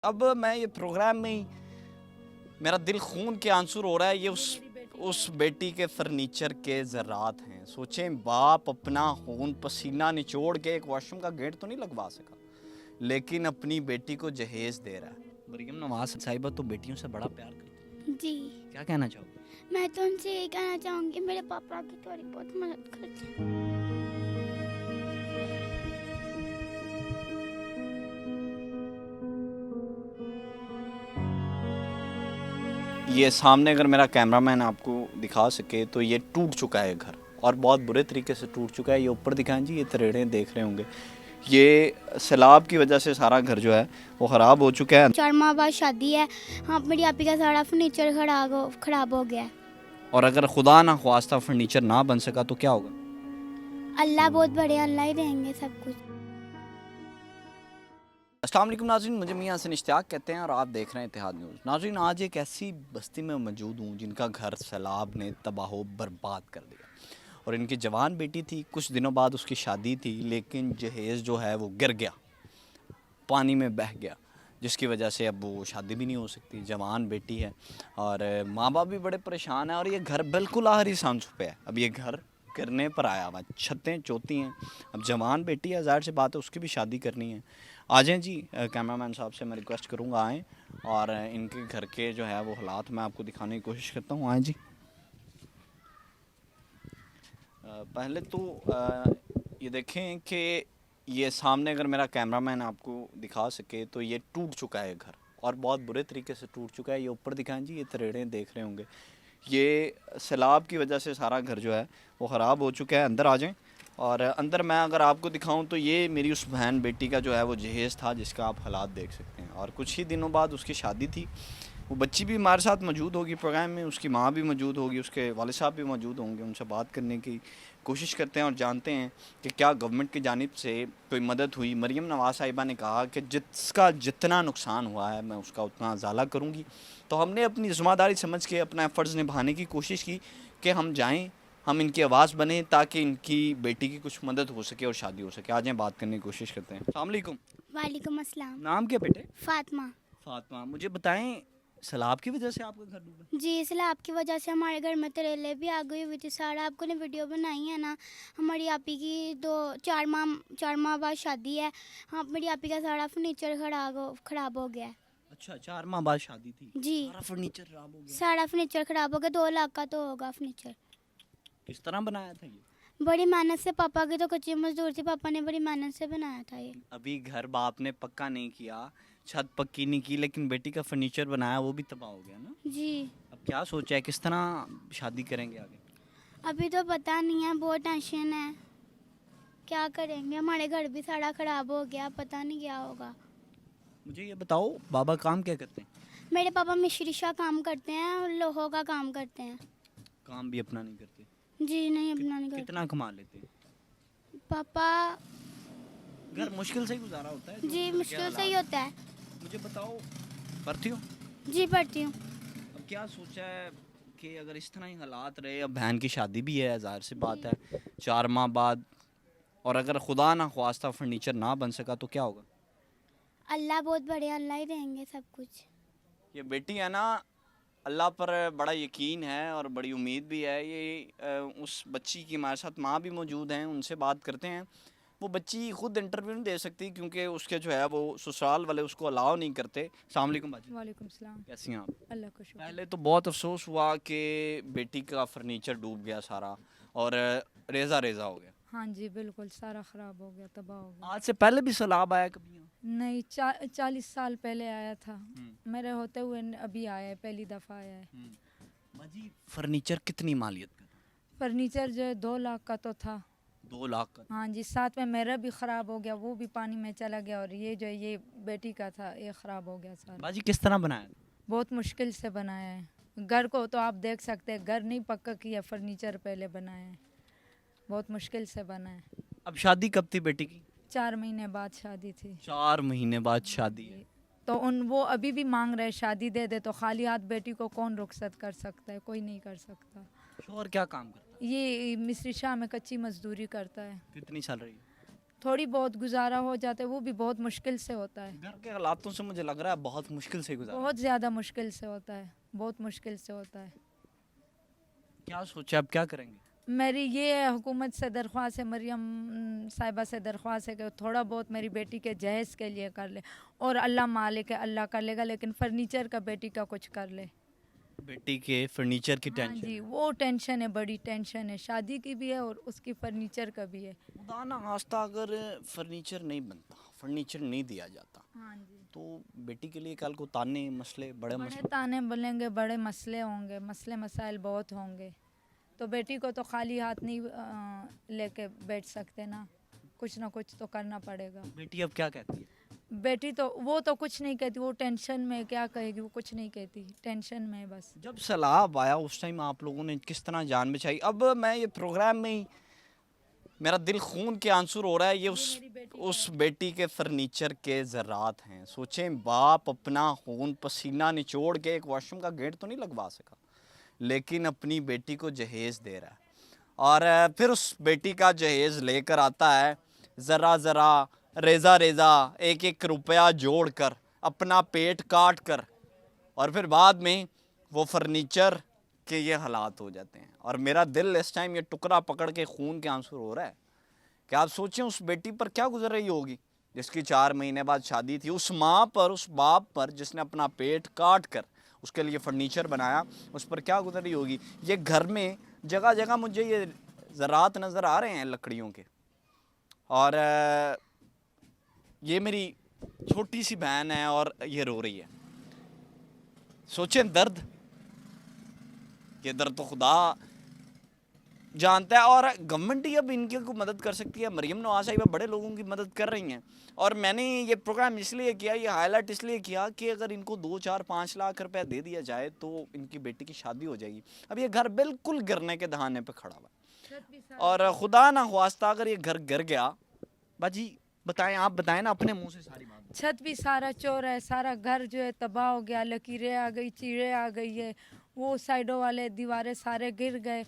अब मैं ये प्रोग्राम में ही मेरा दिल खून के आंसू रो रहा है। ये उस बेटी के फर्नीचर के ज़रात हैं। सोचें, बाप अपना खून पसीना निचोड़ के एक वॉशरूम का गेट तो नहीं लगवा सका, लेकिन अपनी बेटी को जहेज दे रहा है। मरियम नवाज साहिबा तो बेटियों से बड़ा प्यार करती है। जी, क्या कहना चाहोगे? मैं तो उनसे यही कहना चाहूँगी मेरे पापा की थोड़ी बहुत मदद कर दें। ये सामने अगर मेरा कैमरामैन आपको दिखा सके तो ये टूट चुका है घर, और बहुत बुरे तरीके से टूट चुका है। ये ऊपर दिखाएं जी, ये तरेड़ें देख रहे होंगे। ये सैलाब की वजह से सारा घर जो है वो ख़राब हो चुका है। 4 माह बाद शादी है। हाँ, मेरी आपी का सारा फर्नीचर खराब हो गया है। और अगर खुदा ना ख्वास्ता फर्नीचर ना बन सका तो क्या होगा? अल्लाह बहुत बड़े, अल्लाह ही देंगे सब कुछ। अस्सलाम वालेकुम नाज़रीन, मुझे मियां हसन इश्तियाक कहते हैं और आप देख रहे हैं इत्तेहाद न्यूज़। नाज़रीन, आज एक ऐसी बस्ती में मौजूद हूँ जिनका घर सैलाब ने तबाह बर्बाद कर दिया, और इनकी जवान बेटी थी। कुछ दिनों बाद उसकी शादी थी, लेकिन जहेज़ जो है वो गिर गया, पानी में बह गया, जिसकी वजह से अब वो शादी भी नहीं हो सकती। जवान बेटी है और माँ बाप भी बड़े परेशान हैं, और ये घर बिल्कुल आखिरी सांसों पे है। अब ये घर गिरने पर आया हुआ, छतें चौती हैं। अब जवान बेटी है, ज़ाहिर सी बात है उसकी भी शादी करनी है। आ जाएँ जी, कैमरामैन साहब से मैं रिक्वेस्ट करूँगा आएँ, और इनके घर के जो है वो हालात मैं आपको दिखाने की कोशिश करता हूँ। आएँ जी। पहले तो ये देखें कि ये सामने अगर मेरा कैमरामैन आपको दिखा सके तो ये टूट चुका है घर, और बहुत बुरे तरीके से टूट चुका है। ये ऊपर दिखाएं जी, ये तरेड़ें देख रहे होंगे। ये सैलाब की वजह से सारा घर जो है वो ख़राब हो चुका है। अंदर आ जाएं, और अंदर मैं अगर आपको दिखाऊं तो ये मेरी उस बहन बेटी का जो है वो जहेज़ था, जिसका आप हालात देख सकते हैं। और कुछ ही दिनों बाद उसकी शादी थी। वो बच्ची भी हमारे साथ मौजूद होगी प्रोग्राम में, उसकी माँ भी मौजूद होगी, उसके वालिद साहब भी मौजूद होंगे। उनसे बात करने की कोशिश करते हैं और जानते हैं कि क्या गवर्नमेंट की जानिब से कोई मदद हुई। मरियम नवाज साहिबा ने कहा कि जिसका जितना नुकसान हुआ है मैं उसका उतना उजाला करूँगी। तो हमने अपनी ज़िम्मेदारी समझ के अपना फ़र्ज़ निभाने की कोशिश की कि हम जाएँ, हम इनकी आवाज़ बने, ताकि इनकी बेटी की कुछ मदद हो सके और शादी हो सके। आ जाएँ, बात करने की कोशिश करते हैं। अस्सलाम वालेकुम। वालेकुम अस्सलाम। नाम क्या बेटे? फातिमा। फातिमा, मुझे बताएं, सैलाब की वजह से आपका घर डूबा? जी, इसलिए आपकी वजह से हमारे घर में तरेले भी आ गई हुई थी। सारा आपको ने वीडियो बनाई है ना। हमारी आपी की 4 माह बाद शादी है। हाँ, मेरी आपी का सारा फर्नीचर खराब हो गया है। अच्छा, 4 माह बाद शादी थी, जी, सारा फर्नीचर खराब हो गया। सारा फर्नीचर खराब हो गया। 2 लाख का तो होगा फर्नीचर। किस तरह बनाया था ये? बड़ी मेहनत से, पापा की तो कच्ची मजदूर थी, पापा ने बड़ी मेहनत से बनाया था ये। अभी घर बाप ने पक्का नहीं किया, छत पक्की नहीं की, लेकिन बेटी का फर्नीचर बनाया वो भी तबाह हो गया ना। जी, अब क्या सोचा है, किस तरह शादी करेंगे आगे? अभी तो पता नहीं है, बहुत टेंशन है। क्या करेंगे, हमारे घर भी सारा खराब हो गया, पता नहीं क्या होगा। मुझे ये बताओ, बाबा काम क्या करते हैं? मेरे पापा मिस्त्री शाह काम करते हैं और लोहों का काम करते हैं। काम भी अपना नहीं करते? जी नहीं, अपना नहीं करते कितना कमा लेते हैं? पापा। घर मुश्किल से ही गुजारा होता है, जो जी, घर के मुश्किल से ही हालात होता है। हैं। मुझे बताओ, पढ़ती हो? जी, पढ़ती हूँ। अब क्या सोचा है कि अगर इस तरह ही हालात रहे, अब बहन की शादी भी है, ज़ाहिर सी बात है, 4 माह बाद, और अगर खुदा ना ख्वास्ता फर्नीचर ना बन सका तो क्या होगा? अल्लाह बहुत बड़े, अल्लाह ही देंगे सब कुछ। ये बेटी है ना, अल्लाह पर बड़ा यकीन है और बड़ी उम्मीद भी है। ये उस बच्ची की हमारे साथ माँ भी मौजूद हैं, उनसे बात करते हैं। वो बच्ची खुद इंटरव्यू नहीं दे सकती, क्योंकि उसके जो है वो ससुराल वाले उसको अलाउ नहीं करते। अस्सलाम वालेकुम बाजी, वालेकुम सलाम। कैसी हैं आप? अल्लाह का शुक्र। पहले तो बहुत अफसोस हुआ कि बेटी का फर्नीचर डूब गया सारा, और रेज़ा रेज़ा हो गया। हाँ जी, बिल्कुल सारा ख़राब हो गया, तबाह हो गया। आज से पहले भी सैलाब आया कभी यहाँ? नहीं, 40 साल पहले आया था। मेरे होते हुए अभी आया है, पहली दफ़ा आया है। बाजी, फर्नीचर कितनी मालियत का? फर्नीचर जो है 2 लाख का तो था। 2 लाख का? हाँ जी, साथ में मेरा भी ख़राब हो गया, वो भी पानी में चला गया, और ये जो है ये बेटी का था, ये ख़राब हो गया सारा। बाजी, किस तरह बनाया? बहुत मुश्किल से बनाया है। घर को तो आप देख सकते हैं, घर नहीं पक्का किया, फर्नीचर पहले बनाया है। बहुत मुश्किल से बना है। अब शादी कब थी बेटी की? 4 महीने बाद शादी थी। 4 महीने बाद शादी है। तो वो अभी भी मांग रहे शादी दे दे, तो खाली हाथ बेटी को कौन रुखसत कर सकता है? कोई नहीं कर सकता। शोहर क्या काम करता है? ये मिस्त्री शाह में कच्ची मजदूरी करता है। कितनी सैलरी? थोड़ी बहुत गुजारा हो जाता है, वो भी बहुत मुश्किल से होता है। घर के हालातों से मुझे लग रहा है बहुत मुश्किल से गुजारा। बहुत ज़्यादा मुश्किल से होता है, बहुत मुश्किल से होता है। क्या सोचा अब क्या करेंगे? मेरी ये हुकूमत से दरख्वास्त है, मरियम साहिबा से दरख्वास्त है कि थोड़ा बहुत मेरी बेटी के जहेज़ के लिए कर ले, और अल्लाह मालिक है, अल्लाह कर लेगा, लेकिन फर्नीचर का बेटी का कुछ कर ले। बेटी के फर्नीचर की हाँ टेंशन जी, है। वो टेंशन है, बड़ी टेंशन है, शादी की भी है और उसकी फर्नीचर का भी है। खुदा ना खास्ता अगर फर्नीचर नहीं बनता, फर्नीचर नहीं दिया जाता, हाँ जी, तो बेटी के लिए कल को ताने मसले बड़े बड़े मसले। ताने बोलेंगे, बड़े मसले होंगे, मसले मसाइल बहुत होंगे। तो बेटी को तो खाली हाथ नहीं लेके बैठ सकते ना, कुछ ना कुछ तो करना पड़ेगा। बेटी अब क्या कहती है? बेटी तो वो तो कुछ नहीं कहती, वो टेंशन में, क्या कहेगी, वो कुछ नहीं कहती, टेंशन में बस। जब सैलाब आया उस टाइम आप लोगों ने किस तरह जान बचाई? अब मैं ये प्रोग्राम में ही मेरा दिल खून के आंसू रो रहा है। ये उस बेटी के फर्नीचर के ज़रात हैं। सोचें, बाप अपना खून पसीना निचोड़ के एक वॉशरूम का गेट तो नहीं लगवा सका, लेकिन अपनी बेटी को जहेज़ दे रहा है, और फिर उस बेटी का जहेज़ लेकर आता है, ज़रा ज़रा रेज़ा रेज़ा एक एक रुपया जोड़ कर, अपना पेट काट कर, और फिर बाद में वो फर्नीचर के ये हालात हो जाते हैं। और मेरा दिल इस टाइम ये टुकड़ा पकड़ के खून के आंसू रो रहा है कि आप सोचें उस बेटी पर क्या गुजर रही होगी जिसकी 4 महीने बाद शादी थी, उस माँ पर, उस बाप पर जिसने अपना पेट काट कर उसके लिए फर्नीचर बनाया, उस पर क्या गुजर रही होगी। ये घर में जगह जगह मुझे ये ज़रात नज़र आ रहे हैं लकड़ियों के, और ये मेरी छोटी सी बहन है और ये रो रही है। सोचें दर्द, ये दर्द तो खुदा जानता है, और गवर्नमेंट ही अब इनकी को मदद कर सकती है। मरियम नवाज साहिबा बड़े लोगों की मदद कर रही हैं, और मैंने ये प्रोग्राम इसलिए किया, ये हाईलाइट इसलिए किया कि अगर इनको 2, 4, 5 लाख रुपया दे दिया जाए तो इनकी बेटी की शादी हो जाएगी। अब ये घर बिल्कुल गिरने के दहाने पे खड़ा हुआ, और खुदा ना ख्वास्ता अगर ये घर गिर गया, बाजी बताएं, आप बताएं ना अपने मुंह से सारी बात। छत भी सारा चौर है, सारा घर जो है तबाह हो गया, लकीरें आ गई, चीड़े आ गई है, वो साइडों वाले दीवारें सारे गिर गए।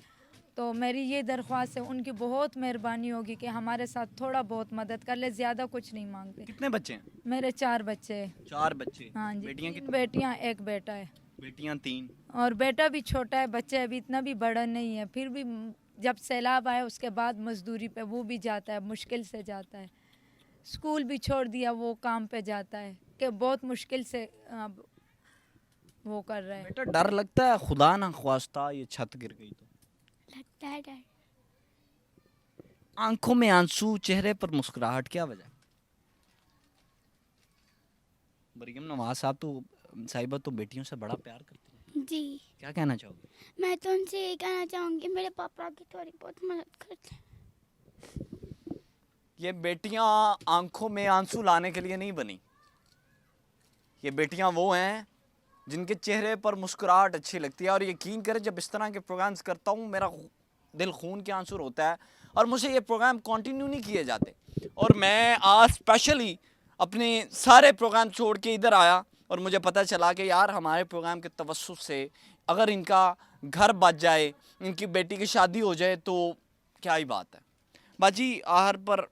तो मेरी ये दरख्वास्त है, उनकी बहुत मेहरबानी होगी कि हमारे साथ थोड़ा बहुत मदद कर ले, ज़्यादा कुछ नहीं मांगते। कितने बच्चे हैं? मेरे 4 बच्चे हैं। 4 बच्चे। हाँ जी, बेटियां 3 कितनी? बेटियां, 1 बेटा है। बेटियां 3। और बेटा भी छोटा है, बच्चे अभी इतना भी बड़ा नहीं है, फिर भी जब सैलाब आए उसके बाद मजदूरी पे वो भी जाता है, मुश्किल से जाता है। स्कूल भी छोड़ दिया, वो काम पे जाता है कि बहुत मुश्किल से अब वो कर रहा है। बेटा डर लगता है खुदा ना ख्वास्ता ये छत गिर गई तो? लगता है डर। आंखों में आंसू, चेहरे पर मुस्कुराहट, क्या वजह? मरियम नवाज साहिबा तो बेटियों से बड़ा प्यार करती हैं। जी, क्या कहना चाहोगे? मैं तो उनसे यही कहना चाहूँगी मेरे पापा की थोड़ी बहुत मदद करते हैं। ये बेटियां आंखों में आंसू लाने के लिए नहीं बनी, ये बेटियां वो हैं जिनके चेहरे पर मुस्कुराहट अच्छी लगती है। और यकीन करें, जब इस तरह के प्रोग्राम्स करता हूँ मेरा दिल खून के आंसू रोता है, और मुझे ये प्रोग्राम कंटिन्यू नहीं किए जाते। और मैं आज स्पेशली अपने सारे प्रोग्राम छोड़ के इधर आया, और मुझे पता चला कि यार हमारे प्रोग्राम के तवस्सुस से अगर इनका घर बच जाए, इनकी बेटी की शादी हो जाए, तो क्या ही बात है। बाजी आखिर पर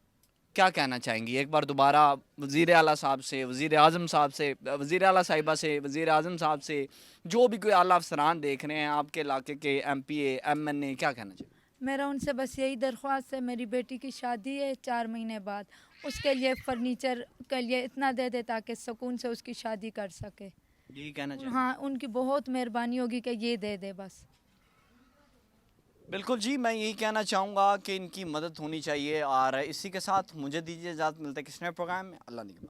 क्या कहना चाहेंगी? एक बार दोबारा वज़ीर आला साहब से, वज़ीर आज़म साहब से, वज़ीर आला साहिबा से, वज़ीर आज़म साहब से, जो भी कोई आला अफसरान देख रहे हैं आपके इलाके के, MPA MNA, क्या कहना चाहिए? मेरा उनसे बस यही दरख्वास्त है, मेरी बेटी की शादी है 4 महीने बाद, उसके लिए फर्नीचर के लिए इतना दे दे ताकि सुकून से उसकी शादी कर सके। यही कहना चाहिए। हाँ, उनकी बहुत मेहरबानी होगी कि ये दे दे बस। बिल्कुल जी, मैं यही कहना चाहूँगा कि इनकी मदद होनी चाहिए। और इसी के साथ मुझे दीजिए इजाज़त, मिलते हैं किसी नए प्रोग्राम में। अल्लाह निगहबान।